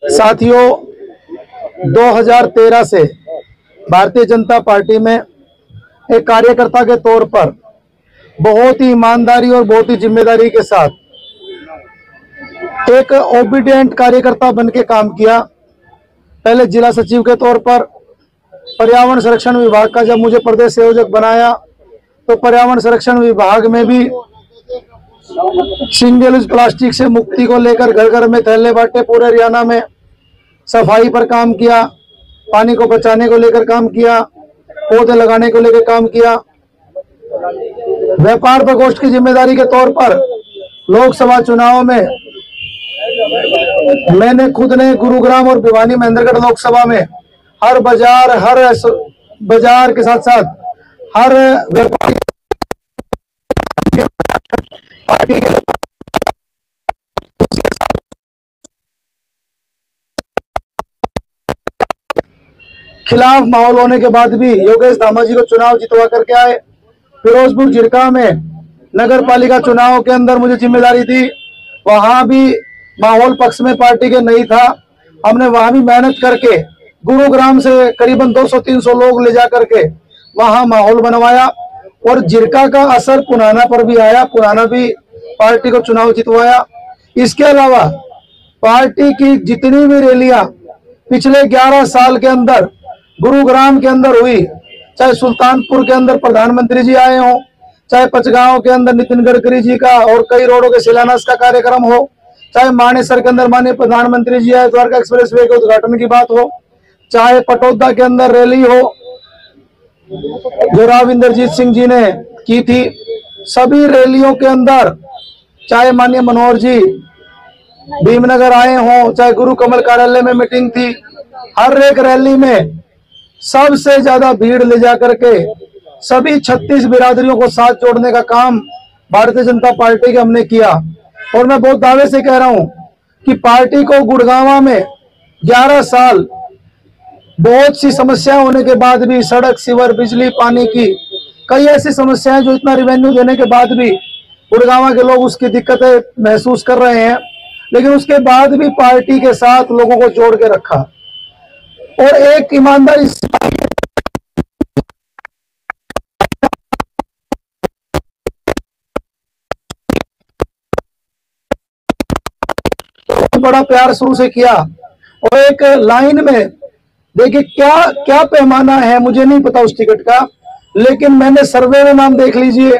साथियों, 2013 से भारतीय जनता पार्टी में एक कार्यकर्ता के तौर पर बहुत ही ईमानदारी और बहुत ही जिम्मेदारी के साथ एक ओबीडिएंट कार्यकर्ता बन के काम किया। पहले जिला सचिव के तौर पर पर्यावरण संरक्षण विभाग का जब मुझे प्रदेश संयोजक बनाया तो पर्यावरण संरक्षण विभाग में भी सिंगल यूज प्लास्टिक से मुक्ति को लेकर घर घर में थैले बांटे, पूरे हरियाणा में सफाई पर काम किया, पानी को बचाने को लेकर काम किया, पौधे लगाने को लेकर काम किया। व्यापार प्रकोष्ठ की जिम्मेदारी के तौर पर लोकसभा चुनाव में मैंने खुद ने गुरुग्राम और भिवानी महेंद्रगढ़ लोकसभा में हर बाजार के साथ साथ हर व्यापारी पार्टी के खिलाफ माहौल होने के बाद भी योगेश धामा जी को चुनाव जितवा करके आए। फिरोजपुर जिरका में नगर पालिका चुनाव के अंदर मुझे जिम्मेदारी दी, वहां भी माहौल पक्ष में पार्टी के नहीं था। हमने वहां भी मेहनत करके गुरुग्राम से करीबन 200-300 लोग ले जा करके वहां माहौल बनवाया और जिरका का असर पुराना पर भी आया, पुराना भी पार्टी को चुनाव जितवाया। इसके अलावा पार्टी की जितनी भी रैलियां पिछले 11 साल के अंदर गुरुग्राम के अंदर हुई, चाहे सुल्तानपुर के अंदर प्रधानमंत्री जी आए हों, चाहे पचगांव के अंदर नितिन गडकरी जी का और कई रोडों के शिलान्यास का कार्यक्रम हो, चाहे मानेसर के अंदर माननीय प्रधानमंत्री जी आए, द्वारका एक्सप्रेसवे के उद्घाटन की बात हो, चाहे पटौदा के अंदर रैली हो जो राव इंद्रजीत सिंह जी ने की थी, सभी रैलियों के अंदर चाहे माननीय मनोहर जी भीमनगर आए हों, चाहे गुरु कमल कार्यालय में मीटिंग थी, हर एक रैली में सबसे ज्यादा भीड़ ले जाकर के सभी 36 बिरादरियों को साथ जोड़ने का काम भारतीय जनता पार्टी के हमने किया। और मैं बहुत दावे से कह रहा हूं कि पार्टी को गुड़गांव में 11 साल बहुत सी समस्याएं होने के बाद भी सड़क, सीवर, बिजली, पानी की कई ऐसी समस्याएं जो इतना रेवेन्यू देने के बाद भी गुड़गांव के लोग उसकी दिक्कतें महसूस कर रहे हैं, लेकिन उसके बाद भी पार्टी के साथ लोगों को जोड़ के रखा और एक ईमानदारी बड़ा प्यार शुरू से किया। और एक लाइन में देखिए क्या पैमाना है मुझे नहीं पता उस टिकट का, लेकिन मैंने सर्वे में नाम देख लीजिए।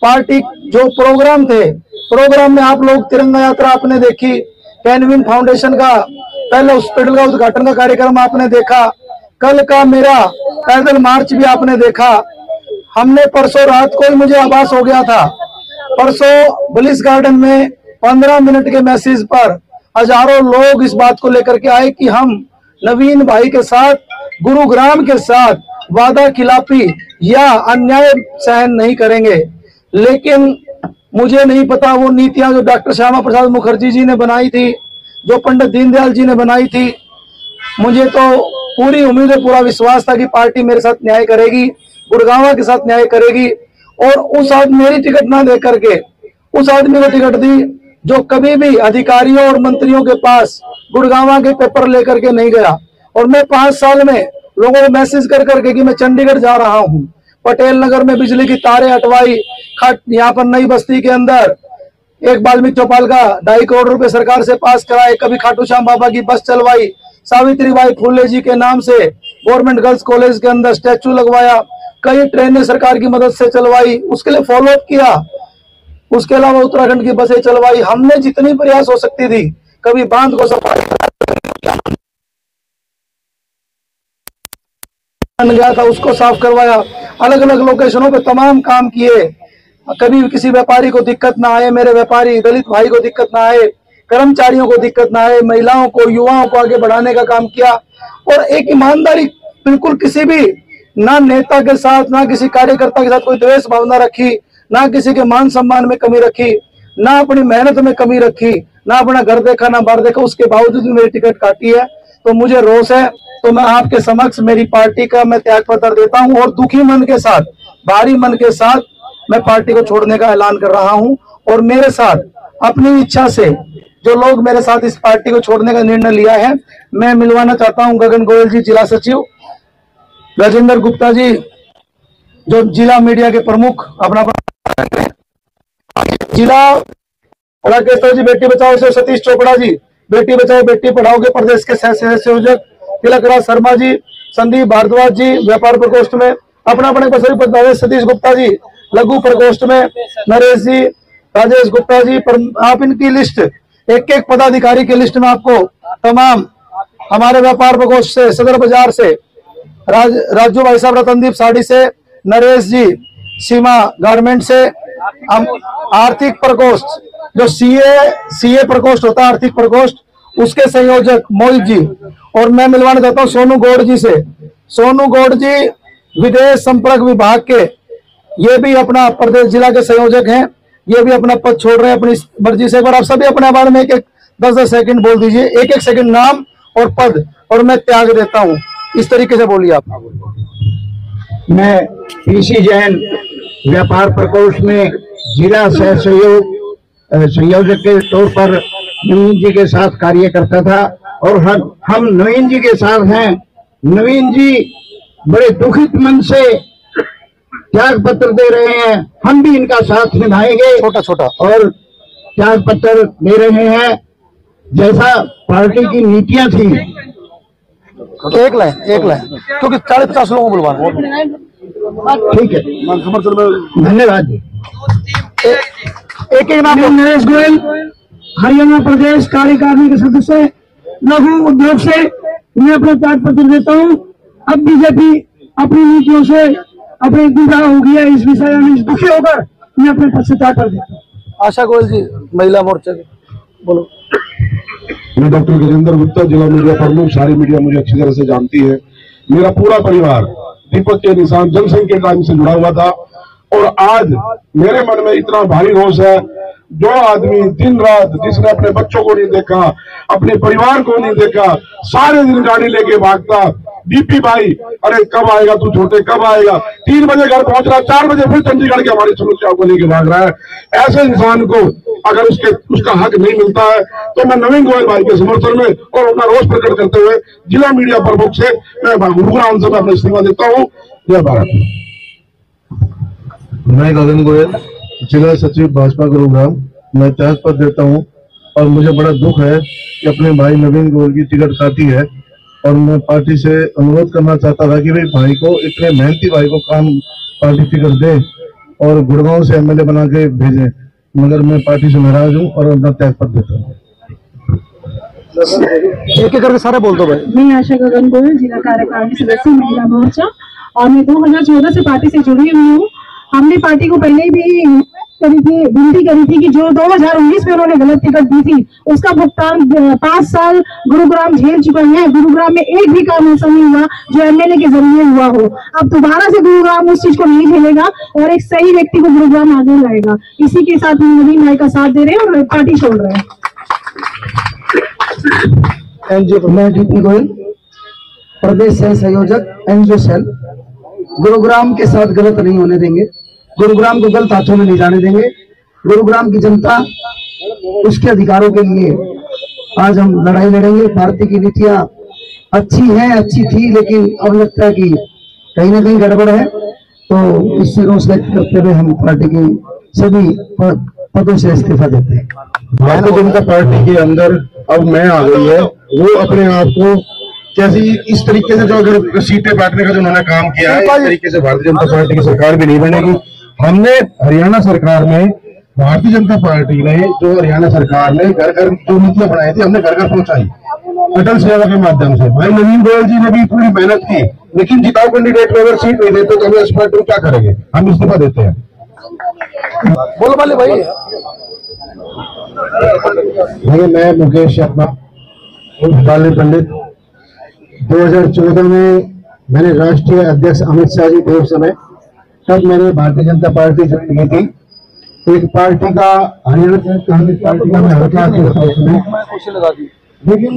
पार्टी जो प्रोग्राम थे, प्रोग्राम में आप लोग तिरंगा यात्रा आपने देखी, कैनविन फाउंडेशन का पहले हॉस्पिटल का उद्घाटन का कार्यक्रम आपने देखा, कल का मेरा पैदल मार्च भी आपने देखा। हमने परसों रात को ही मुझे आभास हो गया था, परसों बलिस गार्डन में 15 मिनट के मैसेज पर हजारों लोग इस बात को लेकर के आए कि हम नवीन भाई के साथ, गुरुग्राम के साथ वादा खिलाफी या अन्याय सहन नहीं करेंगे। लेकिन मुझे नहीं पता वो नीतियां जो डॉक्टर श्यामा प्रसाद मुखर्जी जी ने बनाई थी, जो पंडित दीनदयाल जी ने बनाई थी, मुझे तो पूरी उम्मीद है, पूरा विश्वास था कि पार्टी मेरे साथ न्याय करेगी, गुड़गांव के साथ न्याय करेगी। और उस आदमी मेरी टिकट ना दे करके उस आदमी को टिकट दी जो कभी भी अधिकारियों और मंत्रियों के पास गुड़गांव के पेपर लेकर के नहीं गया। और मैं 5 साल में लोगों को मैसेज कर करके कि मैं चंडीगढ़ जा रहा हूं, पटेल नगर में बिजली की तारें हटवाई, यहाँ पर नई बस्ती के अंदर एक वाल्मीकि चौपाल का 2.5 करोड़ रुपए सरकार से पास कराए, कभी खाटू श्याम बाबा की बस चलवाई, सावित्रीबाई फुले जी के नाम से गवर्नमेंट गर्ल्स कॉलेज के अंदर स्टैचू लगवाया, कई ट्रेनें सरकार की मदद से चलवाई, उसके लिए फॉलो अप किया। उसके अलावा उत्तराखंड की बसें चलवाई। हमने जितनी प्रयास हो सकती थी, कभी बांध को सफाई बन गया था उसको साफ करवाया, अलग अलग लोकेशनों पे तमाम काम किए, कभी किसी व्यापारी को दिक्कत ना आए, मेरे व्यापारी दलित भाई को दिक्कत ना आए, कर्मचारियों को दिक्कत ना आए, महिलाओं को, युवाओं को आगे बढ़ाने का काम किया। और एक ईमानदारी, बिल्कुल किसी भी ना नेता के साथ, ना किसी कार्यकर्ता के साथ कोई द्वेष भावना रखी, ना किसी के मान सम्मान में कमी रखी, ना अपनी मेहनत में कमी रखी, ना अपना घर देखा ना बाहर देखा, उसके बावजूद भी मेरी टिकट काटी है। तो मुझे रोष है, तो मैं आपके समक्ष मेरी पार्टी का मैं त्याग पत्र देता हूं और दुखी मन के साथ, भारी मन के साथ मैं पार्टी को छोड़ने का ऐलान कर रहा हूं। और मेरे साथ अपनी इच्छा से जो लोग मेरे साथ इस पार्टी को छोड़ने का निर्णय लिया है, मैं मिलवाना चाहता हूं गगन गोयल जी जिला सचिव, राजेंद्र गुप्ता जी जो जिला मीडिया के प्रमुख अपना जिला राकेश जी बेटी बचाओ से सतीश चोपड़ा जी बेटी बचाओ बेटी पढ़ाओ के प्रदेश के संयोजक, तिलक राज शर्मा जी, संदीप भारद्वाज जी व्यापार प्रकोष्ठ में अपना अपने पद, सतीश गुप्ता जी लघु प्रकोष्ठ में, नरेश जी, राजेश गुप्ता जी आप इनकी लिस्ट एक एक पदाधिकारी की लिस्ट में आपको तमाम हमारे व्यापार प्रकोष्ठ से, सदर बाजार से, राजू भाई साहब रतनदीप साड़ी से, नरेश जी सीमा गारमेंट से, आर्थिक प्रकोष्ठ जो सीए प्रकोष्ठ होता है आर्थिक प्रकोष्ठ उसके संयोजक मोहित जी, और मैं मिलवाना चाहता हूँ सोनू गौड़ जी से। सोनू गौड़ जी विदेश संपर्क विभाग के ये भी अपना प्रदेश जिला के संयोजक हैं, ये भी अपना पद छोड़ रहे हैं अपनी मर्जी से। एक बार आप सभी अपने बारे में एक एक 10-10 सेकंड बोल दीजिए, एक एक सेकंड नाम और पद, और मैं त्याग देता हूँ, इस तरीके से बोलिए आप। मैं पीसी जैन व्यापार प्रकोष्ठ में जिला सह संयोजक के तौर पर नवीन जी के साथ कार्य करता था, और हम नवीन जी के साथ हैं। नवीन जी बड़े दुखित मन से त्याग पत्र दे रहे हैं, हम भी इनका साथ निभाएंगे छोटा और त्याग पत्र दे रहे हैं। जैसा पार्टी की नीतियां थी, एक लाइन क्योंकि 40-50 लोगों को बुलवाना। ठीक है, धन्यवाद जी। एक नाम नरेश गोयल हरियाणा प्रदेश कार्यकारिणी के सदस्य लघु उद्योग से मैं अपना त्याग पत्र देता हूँ। अब बीजेपी अपनी नीतियों से अपने गुमराह हो गया, इस विषय में दुखी होकर मैं अपने पद से त्याग कर देता हूँ। आशा गोयल जी महिला मोर्चा बोलो। मैं डॉक्टर गजेंद्र गुप्ता, जिला मीडिया प्रमुख। सारी मीडिया मुझे अच्छी तरह से जानती है। मेरा पूरा परिवार दीपक के निशान जनसंघ के टाइम से जुड़ा हुआ था, और आज मेरे मन में इतना भारी रोष है। जो आदमी दिन रात, जिसने अपने बच्चों को नहीं देखा, अपने परिवार को नहीं देखा, सारे दिन गाड़ी लेके भागता, डीपी भाई अरे कब आएगा तू छोटे, कब आएगा, 3 बजे घर पहुंच रहा, 4 बजे फिर चंडीगढ़ की हमारी समस्याओं को लेके भाग रहा है। ऐसे इंसान को अगर उसका हक नहीं मिलता है, तो मैं नवीन गोयल भाई के समर्थन में और अपना रोष प्रकट करते हुए जिला मीडिया प्रमुख से मैं गुरुग्राम से मैं अपना इस्तीफा देता हूँ। जय भारत। मैं गगन गोयल, जिला सचिव भाजपा गुरुग्राम, मैं त्याग पत्र देता हूं, और मुझे बड़ा दुख है कि अपने भाई नवीन गोयल की टिकट काटी है, और मैं पार्टी से अनुरोध करना चाहता था कि भाई को, इतने मेहनती भाई को काम पार्टी टिकट दे और गुड़गांव से एमएलए बना के भेजे, मगर मैं पार्टी से नाराज हूं और अपना त्याग पत्र देता हूँ। एक एक करके सारे बोल दो भाई। मैं आशा गगन गोयल, जिला कार्यकारिणी सदस्य महिला मोर्चा, और मैं 2014 से पार्टी से जुड़ी हुई हूँ। हमने पार्टी को पहले भी विनती करी थी कि जो 2019 में उन्होंने गलत टिकट दी थी उसका भुगतान 5 साल गुरुग्राम झेल चुके हैं। गुरुग्राम में एक भी काम ऐसा नहीं हुआ जो एमएलए के जरिए हुआ हो। अब दोबारा से गुरुग्राम उस चीज को नहीं झेलेगा और एक सही व्यक्ति को गुरुग्राम आगे लाएगा। इसी के साथ हम नवीन भाई का साथ दे रहे हैं और पार्टी छोड़ रहे हैं। मैं जीतनी गोयल, प्रदेश सह संयोजक एनजीओ सेल। गुरुग्राम के साथ गलत नहीं होने देंगे, गुरुग्राम को गलत हाथों में नहीं जाने देंगे। गुरुग्राम की जनता उसके अधिकारों के लिए आज हम लड़ाई लड़ेंगे। पार्टी की नीतियां अच्छी हैं, अच्छी थी, लेकिन अब लगता है कि कहीं ना कहीं गड़बड़ है, तो इससे रोष व्यक्त करते हुए हम पार्टी की सभी पदों से इस्तीफा देते हैं। भारतीय जनता पार्टी के अंदर अब मैं आ गई है, वो अपने आप को कैसी इस तरीके से जो अगर सीटें बांटने का जो उन्होंने काम किया है, इस तरीके से भारतीय जनता पार्टी की सरकार भी नहीं बनेगी। हमने हरियाणा सरकार में, भारतीय जनता पार्टी ने जो हरियाणा सरकार ने घर घर जो नीतियां बनाई थी, हमने घर घर पहुंचाई अटल सेवा के माध्यम से। भाई नवीन गोयल जी ने भी पूरी मेहनत की, लेकिन जिताऊ कैंडिडेट को अगर सीट नहीं देते तो हम इस पार्टी को क्या करेंगे? हम इस्तीफा देते हैं। बोलो वाले भाई। मैं मुकेश शर्मा, बाली पंडित। 2014 में मैंने राष्ट्रीय अध्यक्ष अमित शाह जी थे उस समय, तब मैंने भारतीय जनता पार्टी ज्वाइन की थी। एक पार्टी का हरियाणा पार्टी का मैं हल्का उसमें, लेकिन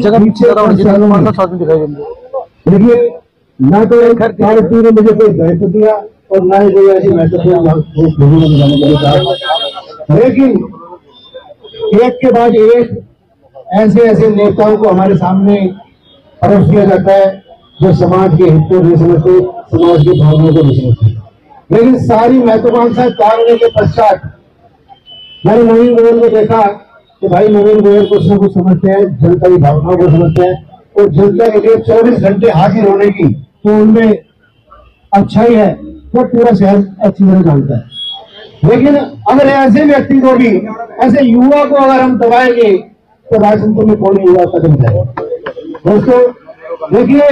ना तो पार्टी ने मुझे कोई दायित्व दिया और ना ही कोई ऐसी महत्वपूर्ण, लेकिन एक के बाद एक ऐसे ऐसे नेताओं को हमारे सामने परोस दिया जाता है जो समाज के हित को नहीं समझते, समाज की भावनाओं को नहीं समझते। लेकिन सारी महत्वाकांक्षाएं त्यागने के पश्चात मैंने नवीन गोयल को देखा कि भाई नवीन गोयल कुछ न कुछ समझते हैं, जनता की भावनाओं को समझते हैं और जनता के लिए 24 घंटे हाजिर होने की तो उनमें अच्छाई है, वो पूरा शहर अच्छी तरह जानता है। लेकिन अगर ऐसे व्यक्ति को भी, ऐसे युवा को अगर हम दबाएंगे तो राजनीति में कौन युवा कदम जाएगा। दोस्तों देखिए,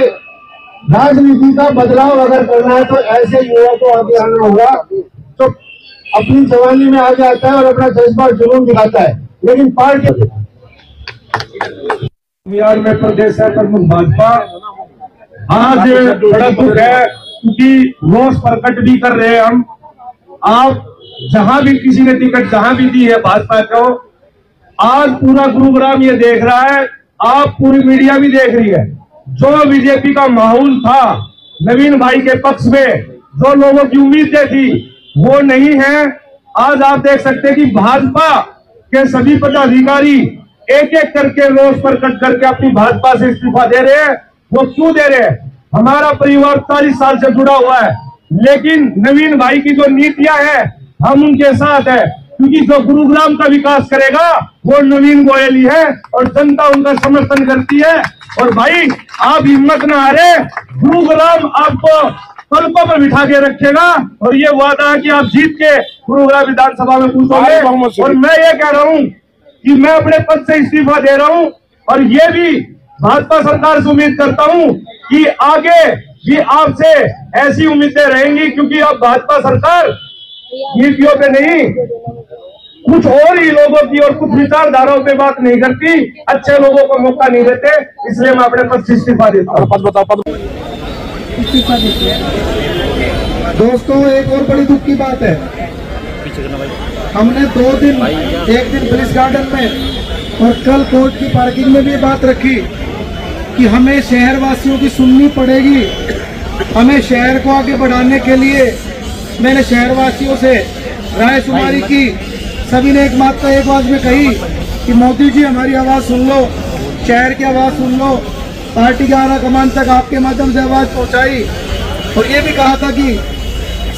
राजनीति का बदलाव अगर करना है तो ऐसे युवा को आगे आना होगा तो अपनी जवानी में आगे आता है और अपना जज्बा जुनून दिखाता है। लेकिन पार्टी बिहार में प्रदेश है प्रमुख भाजपा आज बड़ा दुख है क्योंकि रोष प्रकट भी कर रहे हैं हम। आप जहां भी किसी ने टिकट जहां भी दी है भाजपा को, आज पूरा गुरुग्राम ये देख रहा है, आप पूरी मीडिया भी देख रही है। जो बीजेपी का माहौल था नवीन भाई के पक्ष में, जो लोगों की उम्मीदें थी वो नहीं है। आज आप देख सकते हैं कि भाजपा के सभी पदाधिकारी एक एक करके रोष प्रकट करके अपनी भाजपा से इस्तीफा दे रहे हैं। वो क्यों दे रहे हैं? हमारा परिवार 40 साल से जुड़ा हुआ है, लेकिन नवीन भाई की जो नीतियां हैं हम उनके साथ है, क्योंकि जो गुरुग्राम का विकास करेगा वो नवीन गोयल ही है और जनता उनका समर्थन करती है। और भाई आप हिम्मत न हारे, गुरुग्राम आपको पलकों पर बिठा के रखेगा और ये वादा है कि आप जीत के गुरुग्राम विधानसभा में पहुंचोगे। और मैं ये कह रहा हूं कि मैं अपने पद से इस्तीफा दे रहा हूं और ये भी भाजपा सरकार से उम्मीद करता हूं कि आगे भी आपसे ऐसी उम्मीदें रहेंगी, क्योंकि अब भाजपा सरकार नीतियों पे नहीं, कुछ और ही लोगों की और कुछ विचारधाराओं पे बात नहीं करती, अच्छे लोगों को मौका नहीं देते, इसलिए मैं अपने पद से इस्तीफा देता हूं। दोस्तों एक और बड़ी दुख की बात है, हमने 2 दिन, एक दिन पुलिस गार्डन में और कल कोर्ट की पार्किंग में भी ये बात रखी कि हमें शहर वासियों की सुननी पड़ेगी। हमें शहर को आगे बढ़ाने के लिए मैंने शहर वासियों से राय शुमारी की। सभी ने एक बात में कही कि मोदी जी हमारी आवाज़ सुन लो, शहर की आवाज़ सुन लो। पार्टी के आला कमान तक आपके माध्यम से आवाज़ पहुंचाई और ये भी कहा था कि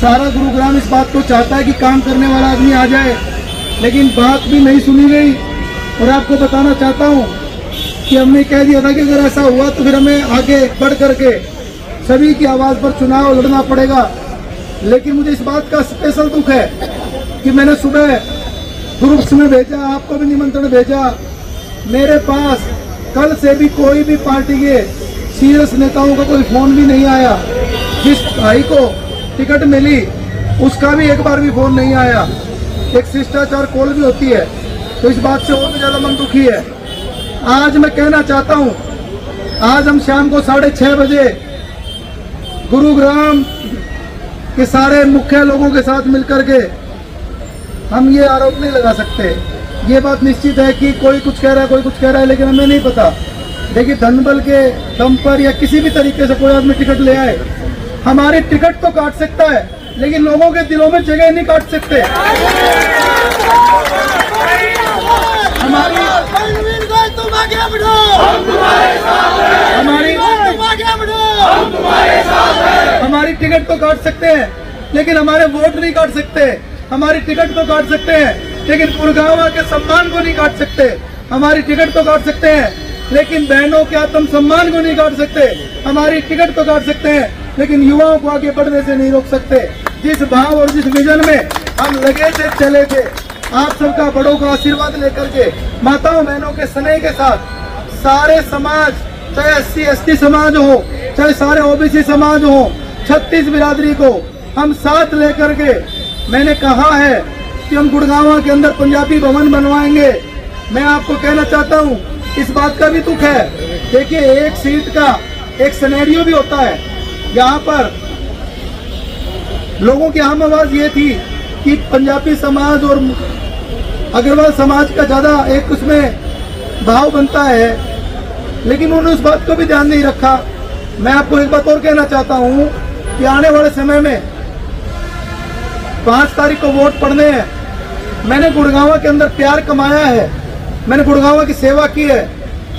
सारा गुरुग्राम इस बात को चाहता है कि काम करने वाला आदमी आ जाए, लेकिन बात भी नहीं सुनी गई। और आपको बताना चाहता हूँ कि हमने कह दिया था कि अगर ऐसा हुआ तो फिर हमें आगे बढ़ करके सभी की आवाज़ पर चुनाव लड़ना पड़ेगा। लेकिन मुझे इस बात का स्पेशल दुख है कि मैंने सुबह ग्रुप्स में भेजा, आपको भी निमंत्रण भेजा, मेरे पास कल से भी कोई भी पार्टी के सीरियस नेताओं का कोई फोन भी नहीं आया। जिस भाई को टिकट मिली उसका भी एक बार भी फोन नहीं आया। एक शिष्टाचार कॉल भी होती है, तो इस बात से और भी ज्यादा मन दुखी है। आज मैं कहना चाहता हूं, आज हम शाम को 6:30 बजे गुरुग्राम के सारे मुख्य लोगों के साथ मिलकर के हम ये आरोप नहीं लगा सकते। ये बात निश्चित है कि कोई कुछ कह रहा है, कोई कुछ कह रहा है, लेकिन हमें नहीं पता। देखिए, धनबल के दम पर या किसी भी तरीके से कोई आदमी टिकट ले आए, हमारी टिकट तो काट सकता है, लेकिन लोगों के दिलों में जगह नहीं काट सकते। हमारी टिकट तो काट सकते हैं, लेकिन हमारे वोट नहीं काट सकते। हमारी टिकट तो काट सकते हैं, लेकिन गुरुग्राम के सम्मान को नहीं काट सकते। हमारी टिकट तो काट सकते हैं, लेकिन बहनों के आत्म सम्मान को नहीं काट सकते। हमारी टिकट तो काट सकते हैं, लेकिन युवाओं को आगे बढ़ने से नहीं रोक सकते। जिस भाव और जिस विजन में हम लगे थे, चले थे, आप सबका बड़ों का आशीर्वाद लेकर के, माताओं बहनों के स्नेह के साथ, सारे समाज, चाहे SC ST समाज हो, चाहे सारे OBC समाज हो, 36 बिरादरी को हम साथ लेकर के, मैंने कहा है कि हम गुड़गांव के अंदर पंजाबी भवन बनवाएंगे। मैं आपको कहना चाहता हूं, इस बात का भी दुख है। देखिए, एक सीट का एक सिनेरियो भी होता है। यहाँ पर लोगों की आम आवाज ये थी कि पंजाबी समाज और अग्रवाल समाज का ज्यादा एक उसमें भाव बनता है, लेकिन उन्होंने उस बात को भी ध्यान नहीं रखा। मैं आपको एक बात और कहना चाहता हूं कि आने वाले समय में 5 तारीख को वोट पड़ने हैं। मैंने गुड़गांव के अंदर प्यार कमाया है, मैंने गुड़गांव की सेवा की है।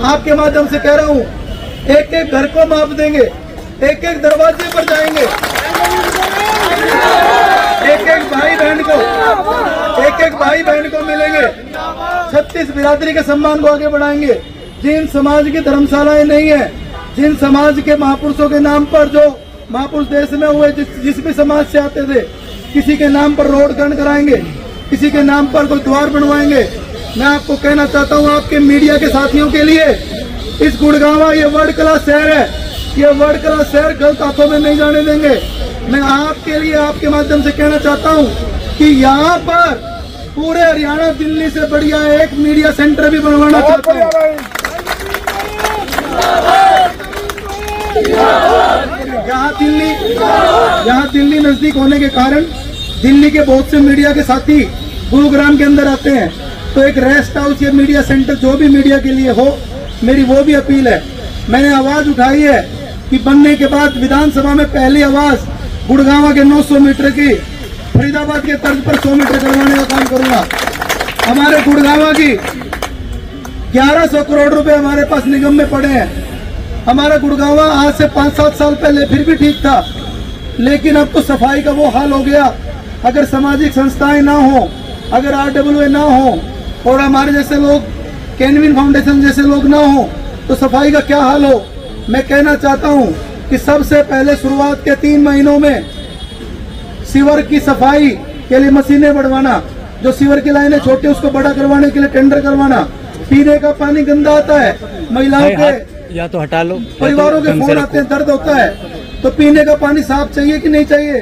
आपके माध्यम से कह रहा हूँ, एक एक घर को माप देंगे, एक एक दरवाजे पर जाएंगे, एक एक भाई बहन को मिलेंगे, 36 बिरादरी के सम्मान को आगे बढ़ाएंगे। जिन समाज की धर्मशालाएं नहीं है, जिन समाज के महापुरुषों के नाम पर, जो महापुरुष देश में हुए, जिस भी समाज से आते थे, किसी के नाम पर रोड खंड कराएंगे, किसी के नाम पर कोई द्वार बनवाएंगे। मैं आपको कहना चाहता हूं, आपके मीडिया के साथियों के लिए, इस गुड़गांव ये वर्ल्ड क्लास शहर है, ये वर्ल्ड क्लास शहर गलत हाथों में नहीं जाने देंगे। मैं आपके लिए, आपके माध्यम से कहना चाहता हूं कि यहाँ पर पूरे हरियाणा, दिल्ली से बढ़िया एक मीडिया सेंटर भी बनवाना चाहता हूँ। यहाँ दिल्ली नजदीक होने के कारण दिल्ली के बहुत से मीडिया के साथी गुरुग्राम के अंदर आते हैं, तो एक रेस्ट हाउस या मीडिया सेंटर जो भी मीडिया के लिए हो, मेरी वो भी अपील है। मैंने आवाज उठाई है कि बनने के बाद विधानसभा में पहली आवाज गुड़गांव के 900 मीटर की, फरीदाबाद के तर्ज पर 100 मीटर करवाने का काम करूंगा। हमारे गुड़गांव की 1100 करोड़ रुपए हमारे पास निगम में पड़े हैं। हमारा गुड़गांव आज से 5-7 साल पहले फिर भी ठीक था, लेकिन अब तो सफाई का वो हाल हो गया। अगर सामाजिक संस्थाएं ना हो, अगर RWA ना हो और हमारे जैसे लोग, कैनविन फाउंडेशन जैसे लोग ना हो, तो सफाई का क्या हाल हो। मैं कहना चाहता हूं कि सबसे पहले शुरुआत के 3 महीनों में सीवर की सफाई के लिए मशीनें बढ़वाना, जो सीवर की लाइनें छोटी उसको बड़ा करवाने के लिए टेंडर करवाना। पीने का पानी गंदा आता है, महिलाओं के या तो हटा लो, परिवारों के फोन आते हैं, दर्द होता है, तो पीने का पानी साफ चाहिए कि नहीं चाहिए।